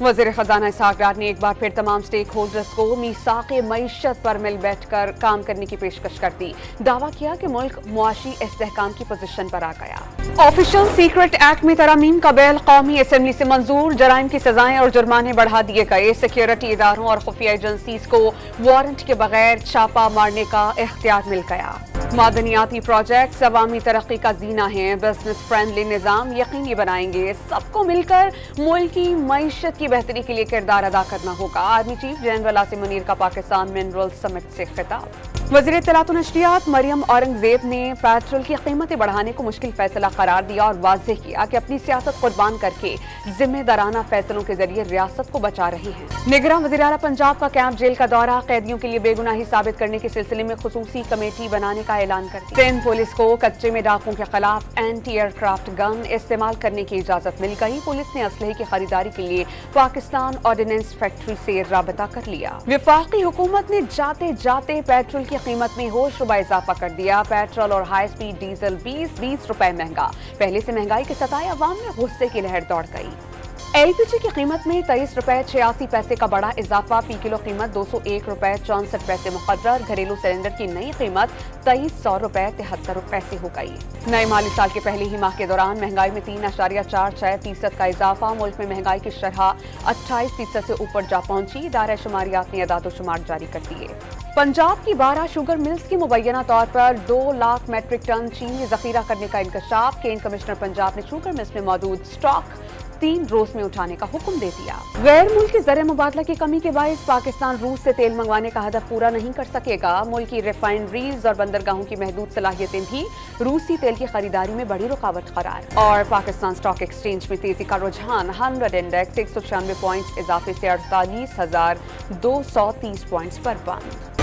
वज़ीर खजाना इसहाक डार ने एक बार फिर तमाम स्टेक होल्डर्स को मीसाक़े मईशत पर मिल बैठकर काम करने की पेशकश कर दी। दावा किया कि मुल्क मुआशी इस्तेहकाम की पोजीशन पर आ गया। ऑफिशियल सीक्रेट एक्ट में तरमीम का बिल कौमी असेंबली से मंजूर। जराइम की सजाएं और जुर्माने बढ़ा दिए गए। सिक्योरिटी इदारों और खुफिया एजेंसीज को वारंट के बगैर छापा मारने का इख्तियार मिल गया। मादनियाती प्रोजेक्ट अवामी तरक्की का जीना है। बिजनेस फ्रेंडली निज़ाम यकीनी बनाएंगे। सबको मिलकर मुल्क की मईशत की बेहतरी के लिए किरदार अदा करना होगा। Army chief general Asim Munir का पाकिस्तान मिनरल समिट से खिताब। वज़ीर इत्तलात व नशरियात मरियम औरंगजेब ने पेट्रोल की कीमतें बढ़ाने को मुश्किल फैसला करार दिया और वाज़ेह किया कि अपनी सियासत कुर्बान करके जिम्मेदाराना फैसलों के जरिए रियासत को बचा रही है। निगरान वज़ीर आला पंजाब का कैंप जेल का दौरा। कैदियों के लिए बेगुनाही साबित करने के सिलसिले में खुसूसी कमेटी बनाने का ऐलान कर दिया। सिंध पुलिस को कच्चे में डाकुओं के खिलाफ एंटी एयरक्राफ्ट गन इस्तेमाल करने की इजाजत मिल गई। पुलिस ने असलहे की खरीदारी के लिए पाकिस्तान ऑर्डिनेंस फैक्ट्री से राबता कर लिया। वफाकी हुकूमत ने जाते जाते पेट्रोल की कीमत में होश रुपए इजाफा कर दिया। पेट्रोल और हाई स्पीड डीजल 20 रुपए महंगा। पहले से महंगाई के सताए अवाम में गुस्से की लहर दौड़ गई। एलपीजी की कीमत में 23 रुपए 86 पैसे का बड़ा इजाफा। फी किलो कीमत 201 रुपए 64 पैसे मुकर्रर। घरेलू सिलेंडर की नई कीमत 2300 रुपए 73 पैसे हो गई। नए माली साल के पहले ही माह के दौरान महंगाई में 3.46% का इजाफा। मुल्क में महंगाई की शरह 28% से ऊपर जा पहुंची। इदारा शुमारियात ने अदाद-ओ-शुमार जारी कर दिए। पंजाब की 12 शुगर मिल्स की मुबैना तौर पर 2 लाख मैट्रिक टन चीनी जखीरा करने का इंकशाफ। केन कमिश्नर पंजाब ने शुगर मिल्स में मौजूद स्टॉक 3 रोज में उठाने का हुक्म दे दिया। गैर मुल्की ज़र मुबादला की कमी के बायस पाकिस्तान रूस से तेल मंगवाने का हदफ पूरा नहीं कर सकेगा। मुल्क की रिफाइनरीज और बंदरगाहों की महदूद सलाहियतें भी रूसी तेल की खरीदारी में बड़ी रुकावट करार। और पाकिस्तान स्टॉक एक्सचेंज में तेजी का रुझान। 100 इंडेक्स 196 पॉइंट्स इजाफे से 48,230 पॉइंट्स पर बंद।